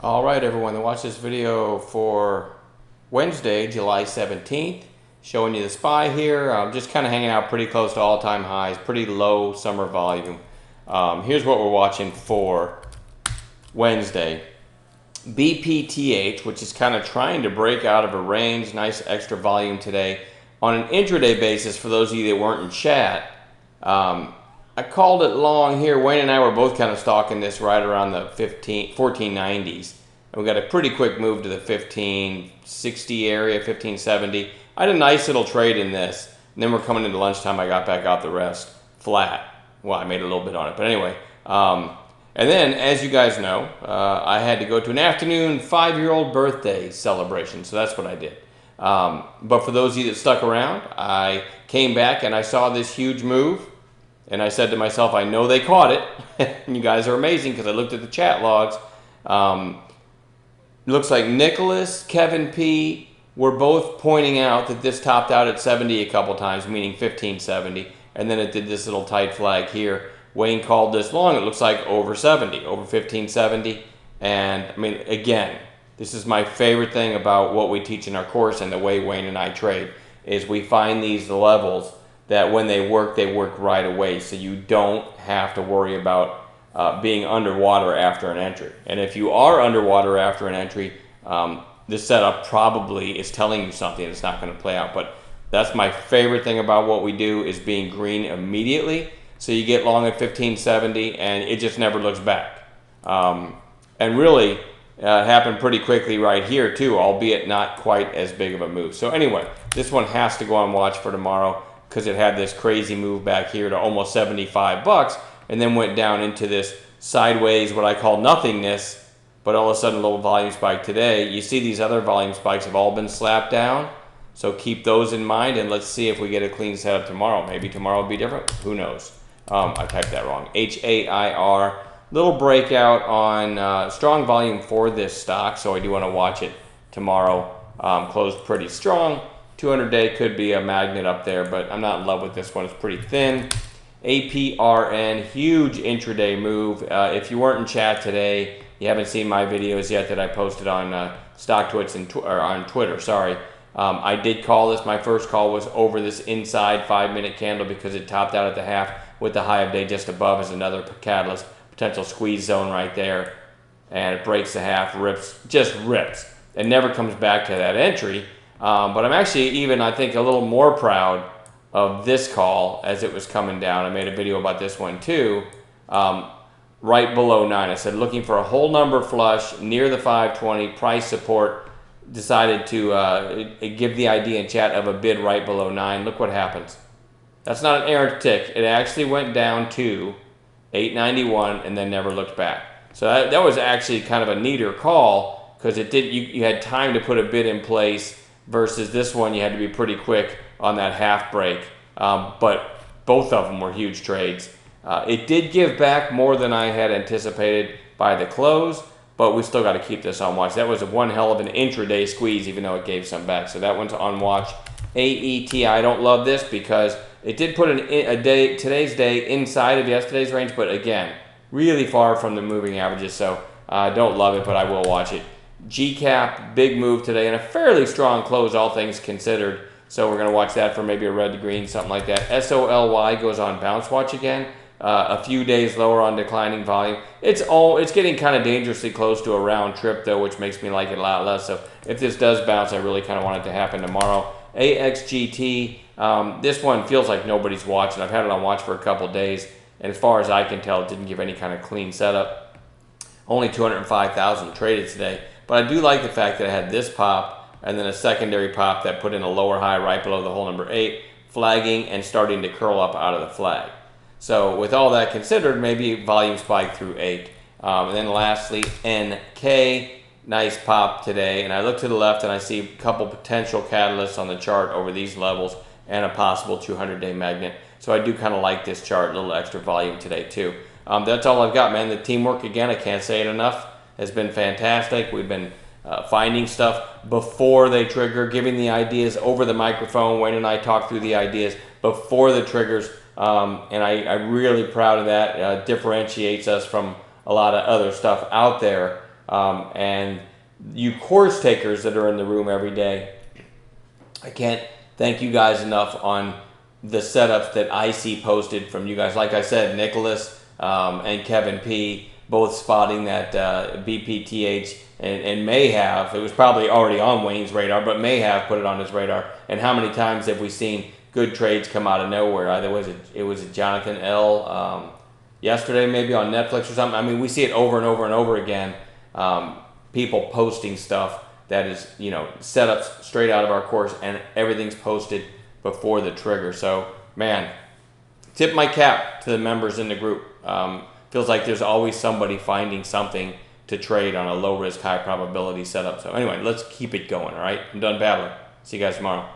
All right, everyone, watch this video for Wednesday, July 17th. Showing you the SPY here. I'm just kind of hanging out pretty close to all-time highs, pretty low summer volume. Here's what we're watching for Wednesday. BPTH, which is kind of trying to break out of a range. Nice extra volume today. On an intraday basis, for those of you that weren't in chat, I called it long here. Wayne and I were both kind of stalking this right around the 1490s. And we got a pretty quick move to the 1560 area, 1570. I had a nice little trade in this. And then we're coming into lunchtime. I got back out the rest flat. Well, I made a little bit on it. But anyway. And then, as you guys know, I had to go to an afternoon 5-year-old birthday celebration. So that's what I did. But for those of you that stuck around, I came back and I saw this huge move. And I said to myself, I know they caught it. And you guys are amazing because I looked at the chat logs. Looks like Nicholas, Kevin P. were both pointing out that this topped out at 70 a couple times, meaning 1570. And then it did this little tight flag here. Wayne called this long. It looks like over 70, over 1570. And I mean, again, this is my favorite thing about what we teach in our course and the way Wayne and I trade is we find these levels that when they work right away. So you don't have to worry about being underwater after an entry. And if you are underwater after an entry, this setup probably is telling you something that's not going to play out. But that's my favorite thing about what we do is being green immediately. So you get long at 1570 and it just never looks back. And really, it happened pretty quickly right here too, albeit not quite as big of a move. So anyway, this one has to go on watch for tomorrow, because it had this crazy move back here to almost 75 bucks and then went down into this sideways, what I call nothingness, but all of a sudden low volume spike today. You see these other volume spikes have all been slapped down, so keep those in mind and let's see if we get a clean setup tomorrow. Maybe tomorrow will be different, who knows. I typed that wrong, H-A-I-R. Little breakout on strong volume for this stock, so I do want to watch it tomorrow. Closed pretty strong. 200-day could be a magnet up there, but I'm not in love with this one. It's pretty thin. APRN, huge intraday move. If you weren't in chat today, you haven't seen my videos yet that I posted on StockTwits and on Twitter. Sorry, I did call this. My first call was over this inside 5-minute candle because it topped out at the half with the high of day just above as another catalyst, potential squeeze zone right there, and it breaks the half, rips, just rips, and never comes back to that entry. But I'm actually even, I think, a little more proud of this call as it was coming down. I made a video about this one too. Right below 9. I said, looking for a whole number flush near the 520, price support. Decided to give the idea in chat of a bid right below 9. Look what happens. That's not an errant tick. It actually went down to 891 and then never looked back. So that was actually kind of a neater call because it did. You had time to put a bid in place. Versus this one, you had to be pretty quick on that half break. But both of them were huge trades. It did give back more than I had anticipated by the close, but we still got to keep this on watch. That was one hell of an intraday squeeze, even though it gave some back. So that one's on watch. AET, I don't love this because it did put today's day inside of yesterday's range, but again, really far from the moving averages. So I don't love it, but I will watch it. GCAP, big move today and a fairly strong close, all things considered. So we're going to watch that for maybe a red to green, something like that. SOLY goes on bounce watch again. A few days lower on declining volume. It's getting kind of dangerously close to a round trip though, which makes me like it a lot less. So if this does bounce, I really kind of want it to happen tomorrow. AXGT, this one feels like nobody's watching. I've had it on watch for a couple days, and as far as I can tell, it didn't give any kind of clean setup. Only 205,000 traded today. But I do like the fact that I had this pop and then a secondary pop that put in a lower high right below the hole number 8, flagging and starting to curl up out of the flag. So with all that considered, maybe volume spike through 8. And then lastly, NK, nice pop today. And I look to the left and I see a couple potential catalysts on the chart over these levels and a possible 200-day magnet. So I do kind of like this chart, a little extra volume today too. That's all I've got, man. The teamwork, again, I can't say it enough, has been fantastic. We've been finding stuff before they trigger, giving the ideas over the microphone. Wayne and I talk through the ideas before the triggers, and I'm really proud of that. Differentiates us from a lot of other stuff out there. And you course takers that are in the room every day, I can't thank you guys enough on the setups that I see posted from you guys. Like I said, Nicholas and Kevin P. both spotting that BPTH and may have, it was probably already on Wayne's radar, but may have put it on his radar. And how many times have we seen good trades come out of nowhere? Either it was Jonathan L. Yesterday maybe on Netflix or something. I mean, we see it over and over and over again. People posting stuff that is, you know, setups straight out of our course, and everything's posted before the trigger. So, man, tip my cap to the members in the group. Feels like there's always somebody finding something to trade on a low risk, high probability setup. So anyway, let's keep it going, all right? I'm done babbling. See you guys tomorrow.